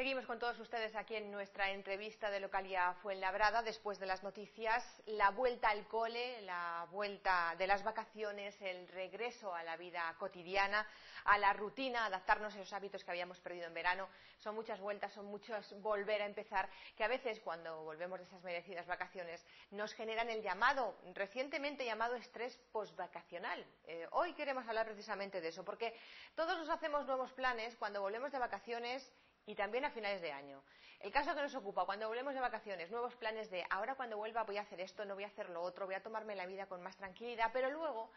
Seguimos con todos ustedes aquí en nuestra entrevista de Localia Fuenlabrada, después de las noticias, la vuelta al cole, la vuelta de las vacaciones, el regreso a la vida cotidiana, a la rutina, adaptarnos a esos hábitos que habíamos perdido en verano. Son muchas vueltas, son muchos volver a empezar, que a veces cuando volvemos de esas merecidas vacaciones nos generan el llamado, recientemente llamado estrés postvacacional. Hoy queremos hablar precisamente de eso, porque todos nos hacemos nuevos planes cuando volvemos de vacaciones y también a finales de año. El caso que nos ocupa, cuando volvemos de vacaciones, nuevos planes de ahora cuando vuelva voy a hacer esto, no voy a hacer lo otro, voy a tomarme la vida con más tranquilidad, pero luego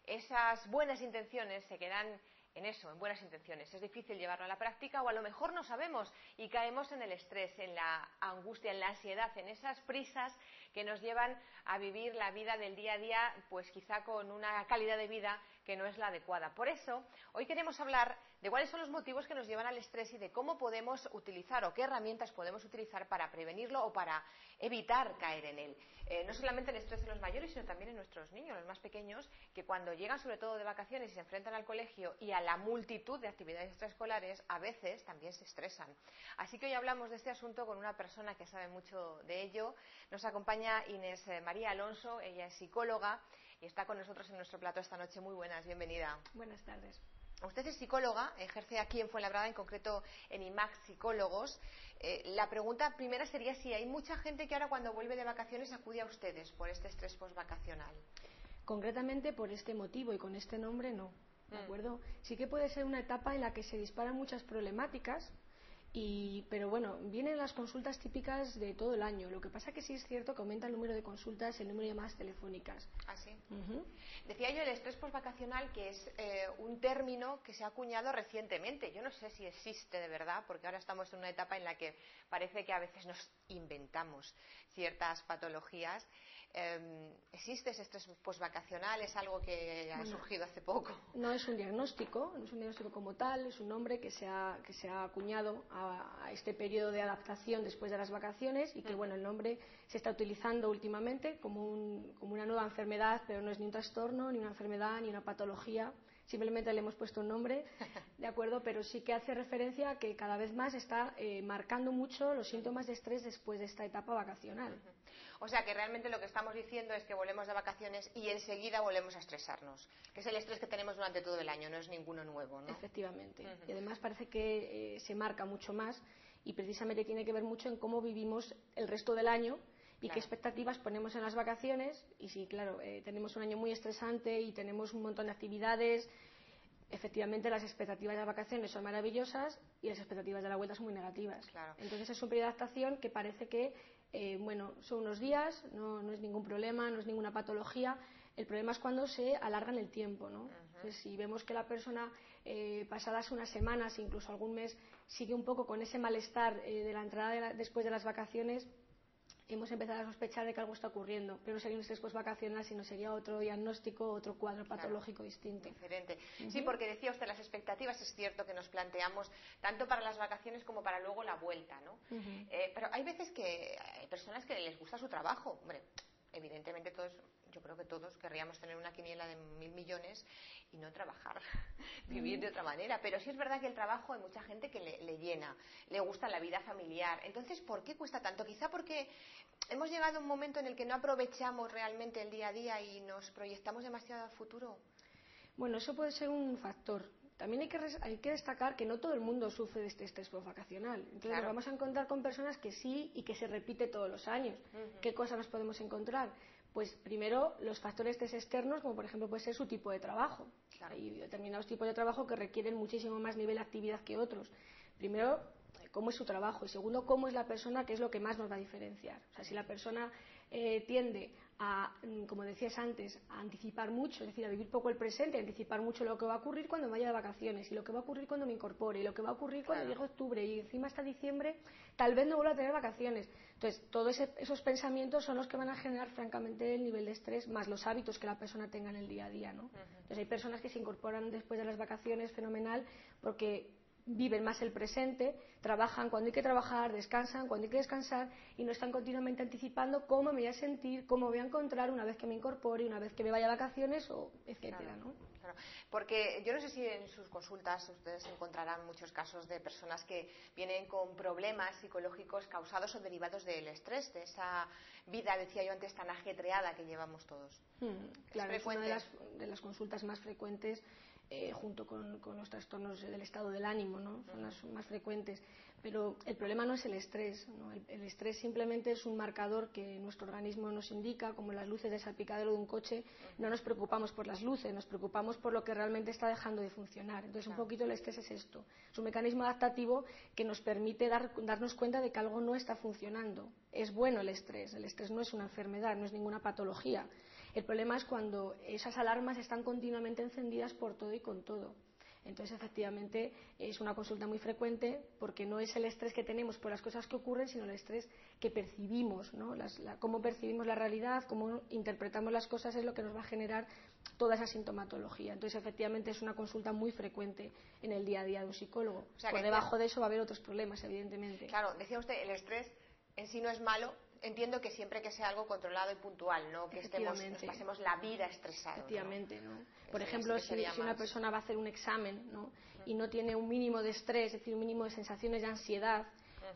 esas buenas intenciones se quedan en eso, en buenas intenciones. Es difícil llevarlo a la práctica o a lo mejor no sabemos y caemos en el estrés, en la angustia, en la ansiedad, en esas prisas que nos llevan a vivir la vida del día a día, pues quizá con una calidad de vida que no es la adecuada. Por eso, hoy queremos hablar de cuáles son los motivos que nos llevan al estrés y de cómo podemos utilizar o qué herramientas podemos utilizar para prevenirlo o para evitar caer en él. No solamente el estrés en los mayores, sino también en nuestros niños, los más pequeños, que cuando llegan sobre todo de vacaciones y se enfrentan al colegio y a la multitud de actividades extraescolares, a veces también se estresan. Así que hoy hablamos de este asunto con una persona que sabe mucho de ello. Nos acompaña Inés María Alonso, ella es psicóloga y está con nosotros en nuestro plato esta noche. Muy buenas, bienvenida. Buenas tardes. Usted es psicóloga, ejerce aquí en Fuenlabrada, en concreto en IMAX Psicólogos. La pregunta primera sería si hay mucha gente que ahora cuando vuelve de vacaciones acude a ustedes por este estrés postvacacional. Concretamente por este motivo y con este nombre no, ¿de acuerdo? Sí que puede ser una etapa en la que se disparan muchas problemáticas, pero bueno, vienen las consultas típicas de todo el año. Lo que pasa que sí es cierto que aumenta el número de consultas y el número de llamadas telefónicas. ¿Ah, sí? Decía yo el estrés postvacacional, que es un término que se ha acuñado recientemente. Yo no sé si existe de verdad, porque ahora estamos en una etapa en la que parece que a veces nos inventamos ciertas patologías. ¿Existe ese estrés postvacacional? ¿Es algo que ha surgido hace poco? No es un diagnóstico, no es un diagnóstico como tal, es un nombre que se ha acuñado a este periodo de adaptación después de las vacaciones y que bueno, el nombre se está utilizando últimamente como una nueva enfermedad, pero no es ni un trastorno, ni una enfermedad, ni una patología, simplemente le hemos puesto un nombre, ¿de acuerdo? Pero sí que hace referencia a que cada vez más está marcando mucho los síntomas de estrés después de esta etapa vacacional. O sea que realmente lo que estamos diciendo es que volvemos de vacaciones y enseguida volvemos a estresarnos, que es el estrés que tenemos durante todo el año, no es ninguno nuevo, ¿no? Efectivamente, y además parece que se marca mucho más y precisamente tiene que ver mucho en cómo vivimos el resto del año y qué expectativas ponemos en las vacaciones. Y sí, claro, tenemos un año muy estresante y tenemos un montón de actividades. Efectivamente, las expectativas de las vacaciones son maravillosas y las expectativas de la vuelta son muy negativas. Claro. Entonces es un periodo de adaptación que parece que son unos días, no es ningún problema, no es ninguna patología. El problema es cuando se alarga en el tiempo, ¿no? Entonces, si vemos que la persona pasadas unas semanas, incluso algún mes, sigue un poco con ese malestar de la entrada después de las vacaciones, hemos empezado a sospechar de que algo está ocurriendo, pero no sería un estrés postvacacional, sino sería otro diagnóstico, otro cuadro patológico distinto. Diferente. Sí, porque decía usted, las expectativas es cierto que nos planteamos tanto para las vacaciones como para luego la vuelta, ¿no? Pero hay veces que hay personas que les gusta su trabajo, hombre. Evidentemente yo creo que todos querríamos tener una quiniela de 1.000 millones y no trabajar, vivir de otra manera, pero sí es verdad que el trabajo hay mucha gente que le llena, le gusta la vida familiar. Entonces, ¿por qué cuesta tanto? Quizá porque hemos llegado a un momento en el que no aprovechamos realmente el día a día y nos proyectamos demasiado al futuro. Bueno, eso puede ser un factor. También hay que destacar que no todo el mundo sufre de este estrés postvacacional. Entonces nos vamos a encontrar con personas que sí y que se repite todos los años. ¿Qué cosas nos podemos encontrar? Pues primero los factores de estrés externos, como por ejemplo puede ser su tipo de trabajo. Hay determinados tipos de trabajo que requieren muchísimo más nivel de actividad que otros. Primero, cómo es su trabajo y segundo, cómo es la persona, que es lo que más nos va a diferenciar. O sea, si la persona tiende a, como decías antes, a anticipar mucho, es decir, a vivir poco el presente, a anticipar mucho lo que va a ocurrir cuando vaya de vacaciones y lo que va a ocurrir cuando me incorpore y lo que va a ocurrir cuando llegue octubre y encima hasta diciembre tal vez no vuelva a tener vacaciones. Entonces, todos esos pensamientos son los que van a generar francamente el nivel de estrés, más los hábitos que la persona tenga en el día a día, ¿no? Entonces hay personas que se incorporan después de las vacaciones fenomenal porque viven más el presente, trabajan cuando hay que trabajar, descansan cuando hay que descansar y no están continuamente anticipando cómo me voy a sentir, cómo me voy a encontrar una vez que me incorpore, una vez que me vaya a vacaciones, o etcétera, claro, ¿no? Claro. Porque yo no sé si en sus consultas ustedes encontrarán muchos casos de personas que vienen con problemas psicológicos causados o derivados del estrés, de esa vida, decía yo antes, tan ajetreada que llevamos todos. Claro, es una de las consultas más frecuentes, junto con los trastornos del estado del ánimo, ¿no? Son las más frecuentes. Pero el problema no es el estrés, ¿no? El estrés simplemente es un marcador que nuestro organismo nos indica, como las luces de salpicadero de un coche. No nos preocupamos por las luces, nos preocupamos por lo que realmente está dejando de funcionar. Entonces, un poquito el estrés es esto. Es un mecanismo adaptativo que nos permite darnos cuenta de que algo no está funcionando. Es bueno el estrés no es una enfermedad, no es ninguna patología. El problema es cuando esas alarmas están continuamente encendidas por todo y con todo. Entonces, efectivamente, es una consulta muy frecuente porque no es el estrés que tenemos por las cosas que ocurren, sino el estrés que percibimos, ¿no? Cómo percibimos la realidad, cómo interpretamos las cosas es lo que nos va a generar toda esa sintomatología. Entonces, efectivamente, es una consulta muy frecuente en el día a día de un psicólogo. O sea, por debajo de eso va a haber otros problemas, evidentemente. Claro, decía usted, el estrés en sí no es malo. Entiendo que siempre que sea algo controlado y puntual, no que nos pasemos la vida estresados. Efectivamente, ¿no? Por ejemplo, si una persona va a hacer un examen, ¿no? Y no tiene un mínimo de estrés, es decir, un mínimo de sensaciones de ansiedad,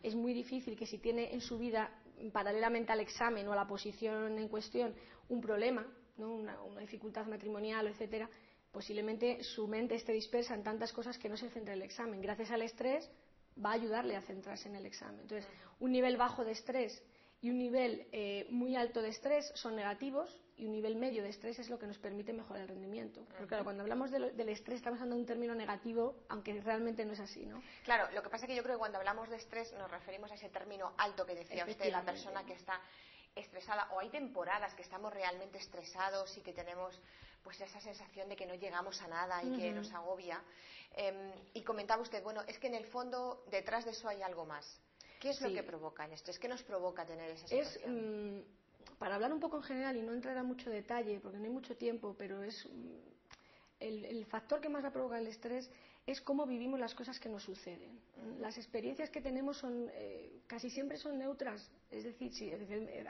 es muy difícil que si tiene en su vida, paralelamente al examen o a la posición en cuestión, un problema, ¿no? una dificultad matrimonial, etcétera, posiblemente su mente esté dispersa en tantas cosas que no se centra en el examen. Gracias al estrés va a ayudarle a centrarse en el examen. Entonces, un nivel bajo de estrés y un nivel muy alto de estrés son negativos, y un nivel medio de estrés es lo que nos permite mejorar el rendimiento. Porque claro, cuando hablamos del estrés estamos hablando de un término negativo, aunque realmente no es así, ¿no? Claro, lo que pasa es que yo creo que cuando hablamos de estrés nos referimos a ese término alto que decía usted, la persona que está estresada, o hay temporadas que estamos realmente estresados y que tenemos pues esa sensación de que no llegamos a nada y que nos agobia. Y comentaba usted, bueno, es que en el fondo detrás de eso hay algo más. ¿Qué es lo que provoca el estrés? ¿Qué nos provoca tener esa situación? Para hablar un poco en general y no entrar a mucho detalle, porque no hay mucho tiempo, pero es el factor que más va a provocar el estrés es cómo vivimos las cosas que nos suceden. Las experiencias que tenemos son casi siempre son neutras, es decir, sí,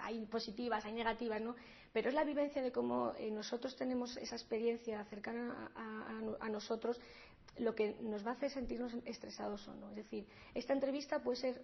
hay positivas, hay negativas, ¿no? Pero es la vivencia de cómo nosotros tenemos esa experiencia cercana a nosotros lo que nos va a hacer sentirnos estresados o no. Es decir, esta entrevista puede ser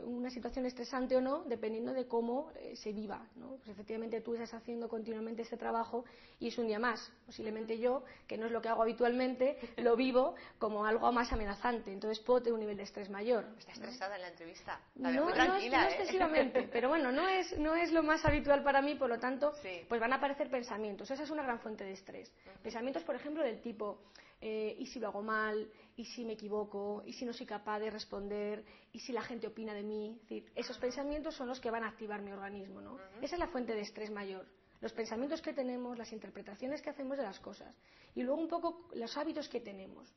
una situación estresante o no, dependiendo de cómo se viva, ¿no? Pues efectivamente tú estás haciendo continuamente este trabajo y es un día más. Posiblemente yo, que no es lo que hago habitualmente, lo vivo como algo más amenazante. Entonces puedo tener un nivel de estrés mayor. ¿Está estresada en la entrevista? No, muy tranquila, no excesivamente, pero bueno, no es lo más habitual para mí, por lo tanto, pues van a aparecer pensamientos. Esa es una gran fuente de estrés. Pensamientos, por ejemplo, del tipo ¿y si lo hago mal? ¿Y si me equivoco? ¿Y si no soy capaz de responder? ¿Y si la gente opina de mí? Es decir, esos pensamientos son los que van a activar mi organismo, ¿no? Esa es la fuente de estrés mayor. Los pensamientos que tenemos, las interpretaciones que hacemos de las cosas. Y luego un poco los hábitos que tenemos.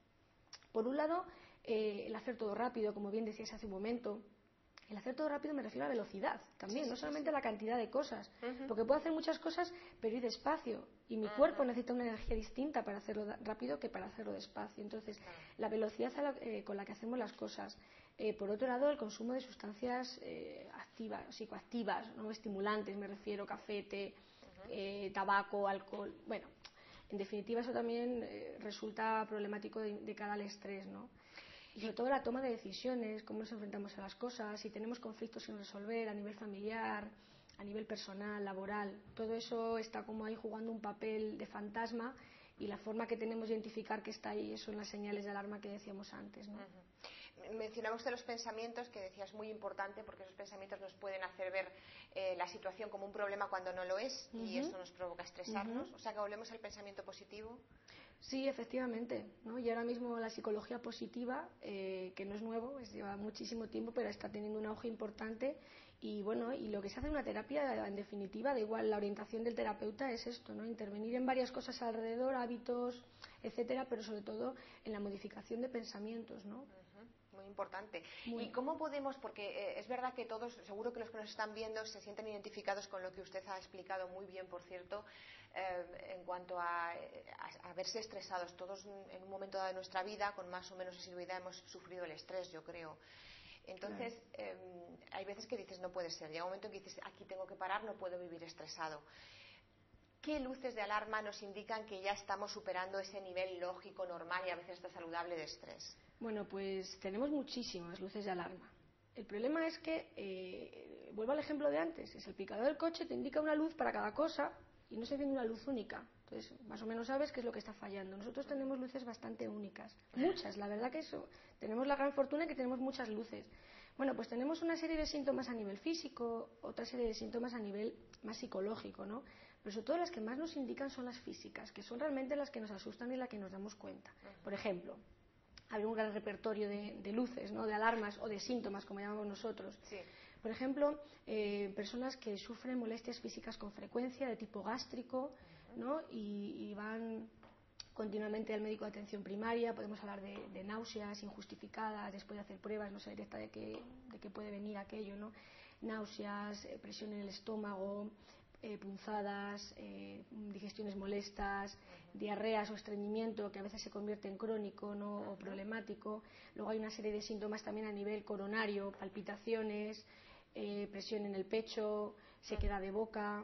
Por un lado, el hacer todo rápido, como bien decías hace un momento. El hacer todo rápido me refiero a velocidad también, no solamente a la cantidad de cosas, porque puedo hacer muchas cosas pero ir despacio, y mi cuerpo necesita una energía distinta para hacerlo rápido que para hacerlo despacio. Entonces, la velocidad con la que hacemos las cosas. Por otro lado, el consumo de sustancias activas, psicoactivas, ¿no? Estimulantes, me refiero, café, té, tabaco, alcohol. Bueno, en definitiva eso también resulta problemático de cara al estrés, ¿no? Y sobre todo la toma de decisiones, cómo nos enfrentamos a las cosas, si tenemos conflictos sin resolver a nivel familiar, a nivel personal, laboral. Todo eso está como ahí jugando un papel de fantasma, y la forma que tenemos de identificar que está ahí son las señales de alarma que decíamos antes, ¿no? Mencionaba usted los pensamientos, que decías muy importante, porque esos pensamientos nos pueden hacer ver la situación como un problema cuando no lo es, y eso nos provoca estresarnos. O sea, que volvemos al pensamiento positivo. Sí, efectivamente, ¿no? Y ahora mismo la psicología positiva, que no es nuevo, lleva muchísimo tiempo, pero está teniendo un auge importante. Y bueno, y lo que se hace en una terapia, en definitiva, da igual, la orientación del terapeuta es esto, ¿no? Intervenir en varias cosas alrededor, hábitos, etcétera, pero sobre todo en la modificación de pensamientos, ¿no? Muy importante. ¿Y cómo podemos? Porque es verdad que todos, seguro que los que nos están viendo se sienten identificados con lo que usted ha explicado muy bien, por cierto, cuanto a verse estresados. Todos en un momento dado de nuestra vida, con más o menos asiduidad, hemos sufrido el estrés, yo creo. Entonces, hay veces que dices, no puede ser. Llega un momento en que dices, aquí tengo que parar, no puedo vivir estresado. ¿Qué luces de alarma nos indican que ya estamos superando ese nivel lógico, normal y a veces hasta saludable de estrés? Bueno, pues tenemos muchísimas luces de alarma. El problema es que, vuelvo al ejemplo de antes, es el picador del coche, te indica una luz para cada cosa y no se tiene una luz única. Entonces, más o menos sabes qué es lo que está fallando. Nosotros tenemos luces bastante únicas, muchas, la verdad que eso. Tenemos la gran fortuna de que tenemos muchas luces. Bueno, pues tenemos una serie de síntomas a nivel físico, otra serie de síntomas a nivel más psicológico, ¿no? Pero sobre todo las que más nos indican son las físicas, que son realmente las que nos asustan y las que nos damos cuenta. Por ejemplo, hay un gran repertorio de luces, ¿no? De alarmas o de síntomas, como llamamos nosotros. Sí. Por ejemplo, personas que sufren molestias físicas con frecuencia de tipo gástrico, ¿no? Y van continuamente al médico de atención primaria. Podemos hablar de náuseas injustificadas después de hacer pruebas, no sé directa de qué puede venir aquello, ¿no? Náuseas, presión en el estómago, punzadas, digestiones molestas, diarreas o estreñimiento que a veces se convierte en crónico, ¿no? O problemático. Luego hay una serie de síntomas también a nivel coronario, palpitaciones, presión en el pecho, sequedad de boca,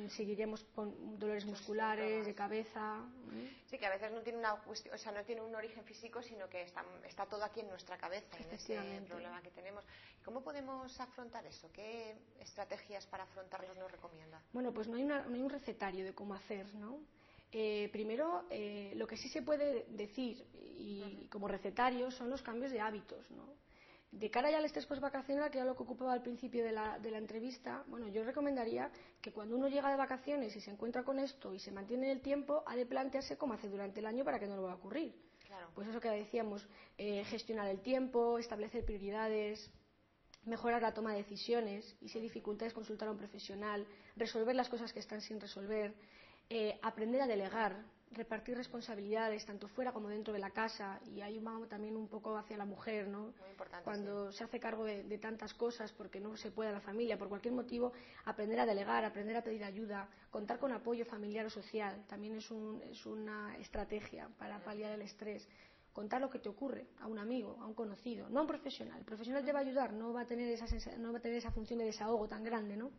seguiremos con dolores musculares, de cabeza. Sí, que a veces no tiene una cuestión, o sea, no tiene un origen físico, sino que está todo aquí en nuestra cabeza, en ese problema que tenemos. ¿Cómo podemos afrontar eso? ¿Qué estrategias para afrontarlos nos recomienda? Bueno, pues no hay un recetario de cómo hacer, ¿no? Primero, lo que sí se puede decir y como recetario son los cambios de hábitos, ¿no? De cara ya al estrés postvacacional, que era lo que ocupaba al principio de la entrevista, bueno, yo recomendaría que cuando uno llega de vacaciones y se encuentra con esto y se mantiene en el tiempo, ha de plantearse cómo hace durante el año para que no le vaya a ocurrir. Claro. Pues eso que decíamos, gestionar el tiempo, establecer prioridades, mejorar la toma de decisiones y si hay dificultades consultar a un profesional, resolver las cosas que están sin resolver, aprender a delegar, repartir responsabilidades tanto fuera como dentro de la casa, y ahí vamos también un poco hacia la mujer, ¿no? Muy importante, cuando sí. se hace cargo de tantas cosas porque no se puede a la familia por cualquier motivo, aprender a delegar, aprender a pedir ayuda, contar con apoyo familiar o social también es una estrategia para paliar el estrés. Contar lo que te ocurre a un amigo, a un conocido, no a un profesional. El profesional te va a ayudar, no va a tener esa función de desahogo tan grande, ¿no?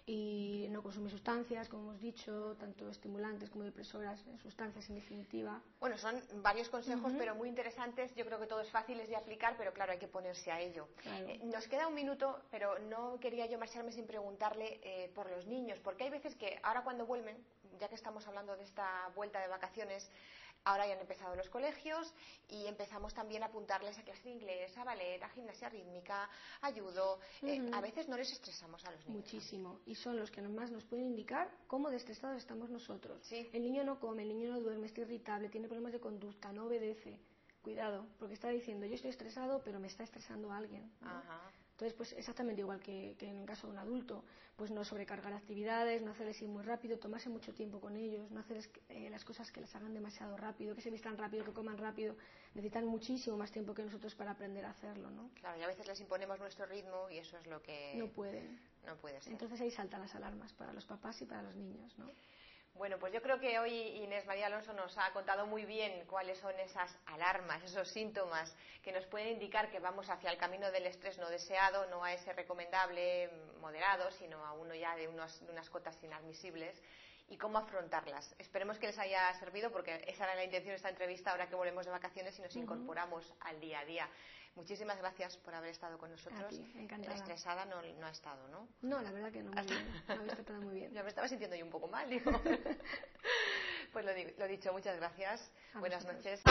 Y no consumir sustancias, como hemos dicho, tanto estimulantes como depresoras, sustancias en definitiva. Bueno, son varios consejos, pero muy interesantes. Yo creo que todo es fácil de aplicar, pero claro, hay que ponerse a ello. Claro. Nos queda un minuto, pero no quería yo marcharme sin preguntarle por los niños, porque hay veces que ahora cuando vuelven, ya que estamos hablando de esta vuelta de vacaciones, ahora ya han empezado los colegios y empezamos también a apuntarles a clase de inglés, a ballet, a gimnasia rítmica, a judo. A veces no les estresamos a los niños. Muchísimo. Y son los que más nos pueden indicar cómo de estresados estamos nosotros. Sí. El niño no come, el niño no duerme, está irritable, tiene problemas de conducta, no obedece. Cuidado, porque está diciendo, yo estoy estresado, pero me está estresando alguien, ¿no? Ajá. Entonces, pues exactamente igual que en el caso de un adulto, pues no sobrecargar actividades, no hacerles ir muy rápido, tomarse mucho tiempo con ellos, no hacer las cosas que les hagan demasiado rápido, que se vistan rápido, que coman rápido. Necesitan muchísimo más tiempo que nosotros para aprender a hacerlo, ¿no? Claro, y a veces les imponemos nuestro ritmo y eso es lo que... No pueden. No puede ser. Entonces ahí saltan las alarmas para los papás y para los niños, ¿no? Bueno, pues yo creo que hoy Inés María Alonso nos ha contado muy bien cuáles son esas alarmas, esos síntomas que nos pueden indicar que vamos hacia el camino del estrés no deseado, no a ese recomendable moderado, sino a uno ya de unas cotas inadmisibles, y cómo afrontarlas. Esperemos que les haya servido, porque esa era la intención de esta entrevista ahora que volvemos de vacaciones y nos incorporamos al día a día. Muchísimas gracias por haber estado con nosotros. A ti, encantada. Estresada no ha estado, ¿no? No, la verdad que no, muy bien. Me habéis tratado muy bien. Ya me estaba sintiendo yo un poco mal, digo. Pues lo dicho, muchas gracias. Buenas noches.